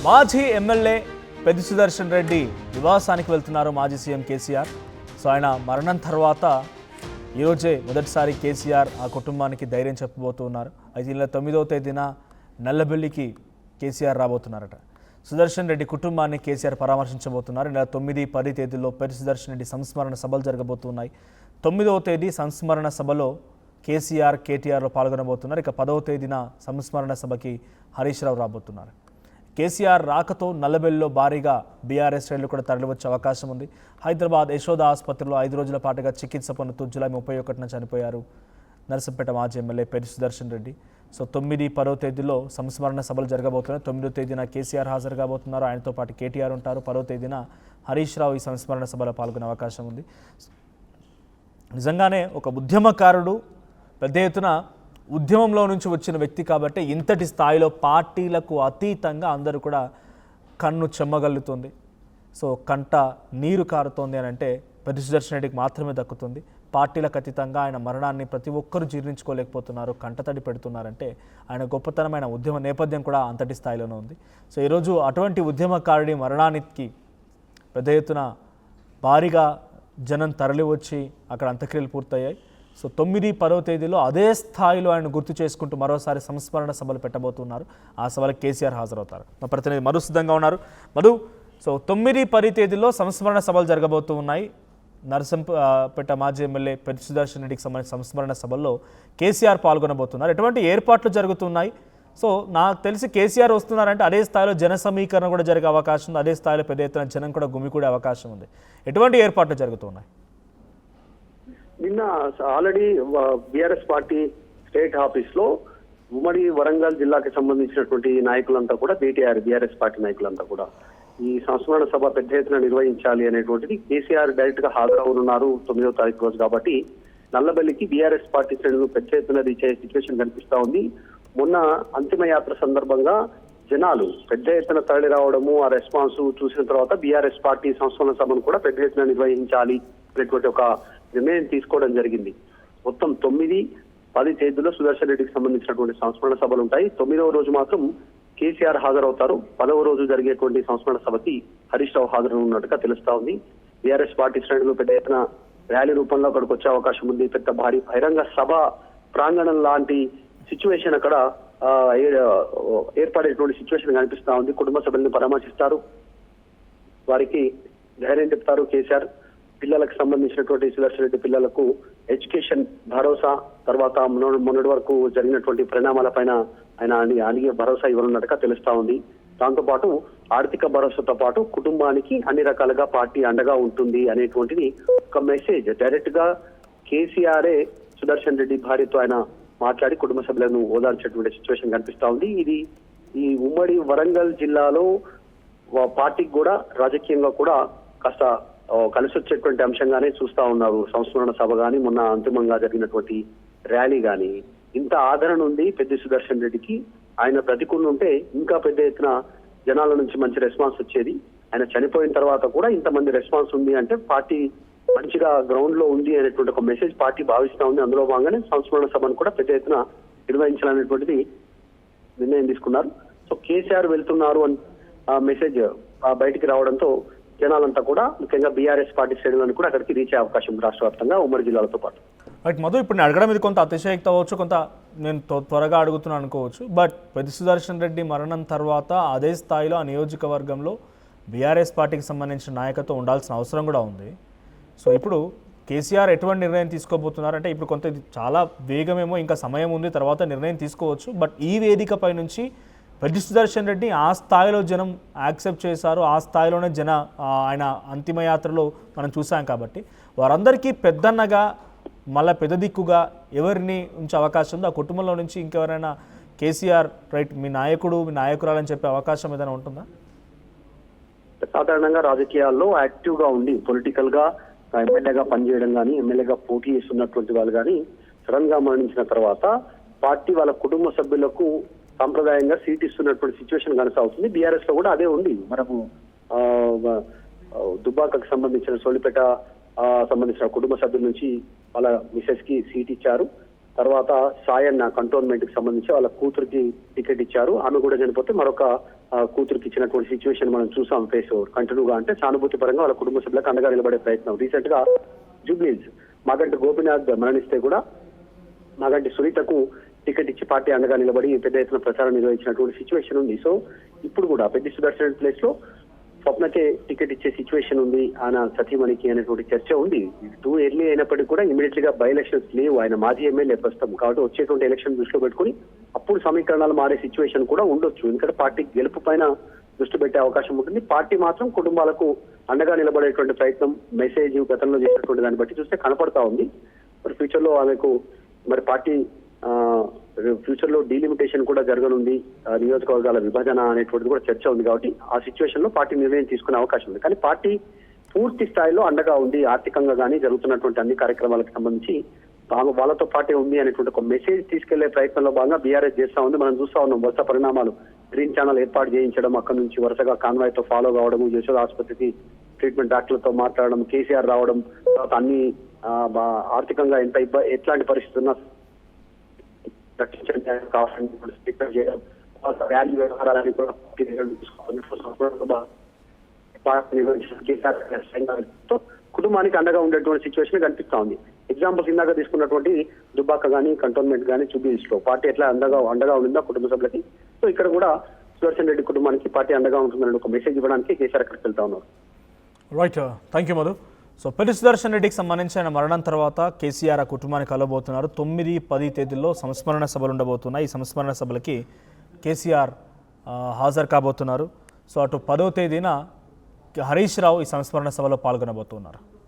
మాజీ ఎమ్మెల్యే పెద్ది సుదర్శన్ రెడ్డి నివాసానికి వెళ్తున్నారు మాజీ సీఎం కేసీఆర్. సో ఆయన మరణం తర్వాత ఈరోజే మొదటిసారి కేసీఆర్ ఆ కుటుంబానికి ధైర్యం చెప్పబోతున్నారు. అయితే ఇలా 9వ తేదీన నల్లబెల్లికి కేసీఆర్ రాబోతున్నారట. సుదర్శన్ రెడ్డి కుటుంబాన్ని కేసీఆర్ పరామర్శించబోతున్నారు. ఇలా 9, 10 తేదీల్లో పెద్ది సుదర్శన్ రెడ్డి సంస్మరణ సభలు జరగబోతున్నాయి. 9వ తేదీ సంస్మరణ సభలో కేసీఆర్, కేటీఆర్లో పాల్గొనబోతున్నారు. ఇక 10వ తేదీన సంస్మరణ సభకి హరీష్ రావు రాబోతున్నారు. కేసీఆర్ రాకతో నల్లబెల్లిలో భారీగా బీఆర్ఎస్ శ్రేణులు కూడా తరలివచ్చే అవకాశం ఉంది. హైదరాబాద్ యశోద ఆసుపత్రిలో 5 రోజుల పాటుగా చికిత్స పొందుతూ జూలై 31న చనిపోయారు నర్సంపేట మాజీ ఎమ్మెల్యే పెద్ది సుదర్శన్ రెడ్డి. సో 9, 10వ తేదీలో సంస్మరణ సభలు జరగబోతున్నాయి. 9వ తేదీన కేసీఆర్ హాజరు కాబోతున్నారు. ఆయనతో పాటు కేటీఆర్ ఉంటారు. 10వ తేదీన హరీష్ రావు ఈ సంస్మరణ సభలో పాల్గొనే అవకాశం ఉంది. నిజంగానే ఒక ఉద్యమకారుడు, పెద్ద ఎత్తున ఉద్యమంలో నుంచి వచ్చిన వ్యక్తి కాబట్టి ఇంతటి స్థాయిలో పార్టీలకు అతీతంగా అందరూ కూడా కన్ను చెమ్మగలుగుతుంది. సో కంట నీరు కారుతోంది అని అంటే పెద్ది సుదర్శన్ రెడ్డికి మాత్రమే దక్కుతుంది. పార్టీలకు అతీతంగా ఆయన మరణాన్ని ప్రతి ఒక్కరూ జీర్ణించుకోలేకపోతున్నారు, కంటతడి పెడుతున్నారంటే ఆయన గొప్పతనమైన ఉద్యమ నేపథ్యం కూడా అంతటి స్థాయిలోనే ఉంది. సో ఈరోజు అటువంటి ఉద్యమకారుడి మరణానికి పెద్ద ఎత్తున భారీగా జనం తరలి వచ్చి అక్కడ అంత్యక్రియలు పూర్తయ్యాయి. సో 9, 10వ తేదీలో అదే స్థాయిలో ఆయన గుర్తు చేసుకుంటూ మరోసారి సంస్మరణ సభలు పెట్టబోతున్నారు. ఆ సభలకు కేసీఆర్ హాజరవుతారు. మా ప్రతినిధి మధు సిద్ధంగా ఉన్నారు. మధు, సో 9, 10 తేదీల్లో సంస్మరణ సభలు జరగబోతూ ఉన్నాయి. నర్సంపేట మాజీ ఎమ్మెల్యే పెద్ది సుదర్శన్ రెడ్డికి సంబంధించిన సంస్మరణ సభల్లో కేసీఆర్ పాల్గొనబోతున్నారు. ఎటువంటి ఏర్పాట్లు జరుగుతున్నాయి? సో నాకు తెలిసి కేసీఆర్ వస్తున్నారంటే అదే స్థాయిలో జన సమీకరణ కూడా జరిగే అవకాశం ఉంది. అదే స్థాయిలో పెద్ద ఎత్తున జనం కూడా గుమికూడే అవకాశం ఉంది. ఎటువంటి ఏర్పాట్లు జరుగుతున్నాయి? నిన్న already BRS party state office లో ఉమ్మడి వరంగల్ జిల్లాకి సంబంధించినటువంటి నాయకులంతా కూడా బీటీఆర్ బీఆర్ఎస్ పార్టీ నాయకులంతా కూడా ఈ సంస్మరణ సభ పెద్ద ఎత్తున నిర్వహించాలి అనేటువంటిది కేసీఆర్ డైరెక్ట్ గా హాజరవుతున్నారు 9వ తారీఖు రోజు. కాబట్టి నల్లబెల్లికి బీఆర్ఎస్ పార్టీ శ్రేణులు పెద్ద ఎత్తున రీచ్ అయ్యే సిచ్యువేషన్ కనిపిస్తా ఉంది. మొన్న అంతిమ యాత్ర సందర్భంగా జనాలు పెద్ద ఎత్తున తరలి రావడము, ఆ రెస్పాన్స్ చూసిన తర్వాత బీఆర్ఎస్ పార్టీ సంస్మరణ సభను కూడా పెద్ద ఎత్తున నిర్వహించాలి అనేటువంటి ఒక నిర్ణయం తీసుకోవడం జరిగింది. మొత్తం 9, 10 తేదీలో సుదర్శన్ రెడ్డికి సంబంధించినటువంటి సంస్మరణ సభలు ఉంటాయి. 9వ రోజు మాత్రం కేసీఆర్ హాజరవుతారు. 10వ రోజు జరిగేటువంటి సంస్మరణ సభకి హరీష్ రావు హాజరవున్నట్టుగా తెలుస్తా ఉంది. బీఆర్ఎస్ పార్టీ శ్రేణులు పెద్ద ఎత్తున ర్యాలీ రూపంలో అక్కడికి వచ్చే అవకాశం ఉంది. పెద్ద భారీ బహిరంగ సభ ప్రాంగణం లాంటి సిచ్యువేషన్ అక్కడ ఏర్పడేటువంటి సిచ్యువేషన్ కనిపిస్తా ఉంది. కుటుంబ సభ్యులను పరామర్శిస్తారు, వారికి ధైర్యం చెప్తారు కేసీఆర్. పిల్లలకు సంబంధించినటువంటి సుదర్శన్ రెడ్డి పిల్లలకు ఎడ్యుకేషన్ భరోసా, తర్వాత మొన్నటి వరకు జరిగినటువంటి పరిణామాలపైన ఆయన అడిగే భరోసా ఇవ్వనున్నట్టుగా తెలుస్తా ఉంది. దాంతో పాటు ఆర్థిక భరోసాతో పాటు కుటుంబానికి అన్ని రకాలుగా పార్టీ అండగా ఉంటుంది అనేటువంటిది ఒక మెసేజ్ డైరెక్ట్ గా కేసీఆర్ఏ సుదర్శన్ రెడ్డి భార్యతో ఆయన మాట్లాడి కుటుంబ సభ్యులను ఓదార్చేటువంటి సిచ్యువేషన్ కనిపిస్తా ఉంది. ఇది ఈ ఉమ్మడి వరంగల్ జిల్లాలో పార్టీకి కూడా రాజకీయంగా కూడా కాస్త కలిసి వచ్చేటువంటి అంశంగానే చూస్తా ఉన్నారు. సంస్మరణ సభ గాని, మొన్న అంతిమంగా జరిగినటువంటి ర్యాలీ గాని ఇంత ఆదరణ ఉంది పెద్ది సుదర్శన్ రెడ్డికి. ఆయన బ్రతికుండా ఉంటే ఇంకా పెద్ద ఎత్తున జనాల నుంచి మంచి రెస్పాన్స్ వచ్చేది. ఆయన చనిపోయిన తర్వాత కూడా ఇంతమంది రెస్పాన్స్ ఉంది అంటే పార్టీ మంచిగా గ్రౌండ్ లో ఉంది అనేటువంటి ఒక మెసేజ్ పార్టీ భావిస్తా ఉంది. అందులో భాగంగానే సంస్మరణ సభను కూడా పెద్ద ఎత్తున నిర్వహించాలనేటువంటిది నిర్ణయం తీసుకున్నారు. సో కేసీఆర్ వెళ్తున్నారు అని మెసేజ్ బయటికి రావడంతో జనాలంతా కూడా ముఖ్యంగా బీఆర్ఎస్ పార్టీ శ్రేణులను కూడా అక్కడికి రీచ్ అయ్యే అవకాశం రాష్ట్ర వ్యాప్తంగా ఉమ్మడి జిల్లాలతో పాటు. బట్ మధు, ఇప్పుడు నేను అడగడం ఇది కొంత అతిశయక్తి అవ్వచ్చు, కొంత నేను త్వరగా అడుగుతున్నాను అనుకోవచ్చు. బట్ పెద్ది సుదర్శన్ రెడ్డి మరణం తర్వాత అదే స్థాయిలో ఆ నియోజకవర్గంలో బీఆర్ఎస్ పార్టీకి సంబంధించిన నాయకత్వం ఉండాల్సిన అవసరం కూడా ఉంది. సో ఇప్పుడు కేసీఆర్ ఎటువంటి నిర్ణయం తీసుకోబోతున్నారు అంటే ఇప్పుడు కొంత ఇది చాలా వేగమేమో, ఇంకా సమయం ఉంది, తర్వాత నిర్ణయం తీసుకోవచ్చు. బట్ ఈ వేదికపై నుంచి పెద్ది సుదర్శన్ రెడ్డి ఆ స్థాయిలో జనం యాక్సెప్ట్ చేశారు, ఆ స్థాయిలోనే ఆయన అంతిమయాత్రలో మనం చూసాం. కాబట్టి వారందరికీ పెద్దన్నగా, మళ్ళీ పెద్ద దిక్కుగా ఎవరిని ఉంచే అవకాశం ఉంది? ఆ కుటుంబంలో నుంచి ఇంకెవరైనా కేసీఆర్ రైట్ మీ నాయకుడు, మీ నాయకురాలని చెప్పే అవకాశం ఏదైనా ఉంటుందా? సాధారణంగా రాజకీయాల్లో యాక్టివ్ గా ఉండి పొలిటికల్ గా ఎమ్మెల్యేగా పనిచేయడం కానీ, ఎమ్మెల్యేగా పోటీ చేస్తున్నటువంటి వాళ్ళు కానీ సడన్ గా మరణించిన తర్వాత పార్టీ వాళ్ళ కుటుంబ సభ్యులకు సాంప్రదాయంగా సీట్ ఇస్తున్నటువంటి సిచ్యువేషన్ కొనసాగుతుంది. బీఆర్ఎస్ లో కూడా అదే ఉంది. మనము దుబ్బాకకు సంబంధించిన సోలిపేట సంబంధించిన కుటుంబ సభ్యుల నుంచి వాళ్ళ మిసెస్ కి సీట్ ఇచ్చారు. తర్వాత సాయన్న కంటోన్మెంట్ కి సంబంధించి వాళ్ళ కూతురికి టికెట్ ఇచ్చారు. ఆమె కూడా చనిపోతే మరొక కూతురికి ఇచ్చినటువంటి సిచ్యువేషన్ మనం చూసాం ఫేస్ కంటిన్యూగా. అంటే సానుభూతి పరంగా వాళ్ళ కుటుంబ సభ్యులకు అండగా నిలబడే ప్రయత్నం. రీసెంట్ గా జూబ్లీస్ మాగంటి గోపీనాథ్ మరణిస్తే కూడా మాగంటి సునీతకు టికెట్ ఇచ్చి పార్టీ అండగా నిలబడి పెద్ద ఎత్తున ప్రచారం నిర్వహించినటువంటి సిచ్యువేషన్ ఉంది. సో ఇప్పుడు కూడా పెద్ద సుదర్శన్ ప్లేస్ లో స్వప్నకే టికెట్ ఇచ్చే సిచ్యువేషన్ ఉంది ఆయన సతీమణికి అనేటువంటి చర్చ ఉంది. టూ ఎర్లీ అయినప్పటికీ కూడా ఇమీడియట్ గా బై ఎలక్షన్స్ లేవు. ఆయన మాజీ ఎమ్మెల్యే ప్రస్తుతం కాబట్టి వచ్చేటువంటి ఎలక్షన్ దృష్టిలో పెట్టుకుని అప్పుడు సమీకరణాలు మారే సిచ్యువేషన్ కూడా ఉండొచ్చు. ఎందుకంటే పార్టీ గెలుపు పైన దృష్టి పెట్టే అవకాశం ఉంటుంది. పార్టీ మాత్రం కుటుంబాలకు అండగా నిలబడేటువంటి ప్రయత్నం మెసేజ్ గతంలో చేసినటువంటి దాన్ని బట్టి చూస్తే కనపడతా ఉంది. మరి ఫ్యూచర్ లో ఆమెకు మరి పార్టీ ఫ్యూచర్ లో డీలిమిటేషన్ కూడా జరగనుంది, నియోజకవర్గాల విభజన అనేటువంటిది కూడా చర్చ ఉంది. కాబట్టి ఆ సిచ్యువేషన్ లో పార్టీ నిర్ణయం తీసుకునే అవకాశం ఉంది. కానీ పార్టీ పూర్తి స్థాయిలో అండగా ఉంది. ఆర్థికంగా కానీ జరుగుతున్నటువంటి అన్ని కార్యక్రమాలకు సంబంధించి వాళ్ళతో పాటే ఉంది అనేటువంటి ఒక మెసేజ్ తీసుకెళ్లే ప్రయత్నంలో భాగంగా బీఆర్ఎస్ చేస్తా ఉంది. మనం చూస్తా ఉన్నాం వరుస పరిణామాలు. గ్రీన్ ఛానల్ ఏర్పాటు చేయించడం, అక్కడ నుంచి వరుసగా కాన్వాయ్ తో ఫాలో కావడం, యశోద ఆసుపత్రికి ట్రీట్మెంట్ డాక్టర్లతో మాట్లాడడం, కేసీఆర్ రావడం, తర్వాత అన్ని ఆర్థికంగా ఎట్లాంటి పరిస్థితి ఉన్నా స్పీకర్ చేయడం, ర్యాలీ వ్యవహారాలని కూడా కుటుంబానికి అండగా ఉండేటువంటి సిచ్యువేషన్ కనిపిస్తా ఉంది. ఎగ్జాంపుల్స్ ఇందాక తీసుకున్నటువంటి దుబ్బాక కానీ కంటోన్మెంట్ కానీ జూబ్లీస్ లో పార్టీ ఎట్లా అండగా ఉండిందా కుటుంబ సభ్యులకి, సో ఇక్కడ కూడా సుదర్శన్ రెడ్డి కుటుంబానికి పార్టీ అండగా ఉంటుందని ఒక మెసేజ్ ఇవ్వడానికి కేసీఆర్ అక్కడికి వెళ్తా ఉన్నారు. Right, thank you Madhu. So Peddi Sudarshan రెడ్డికి సంబంధించి ఆయన మరణం తర్వాత కేసీఆర్ ఆ కుటుంబానికి కలవబోతున్నారు. 9, 10 తేదీల్లో సంస్మరణ సభలు ఉండబోతున్నాయి. ఈ సంస్మరణ సభలకి కేసీఆర్ హాజరు కాబోతున్నారు. సో అటు 10వ తేదీన హరీష్ రావు ఈ సంస్మరణ సభలో పాల్గొనబోతున్నారు.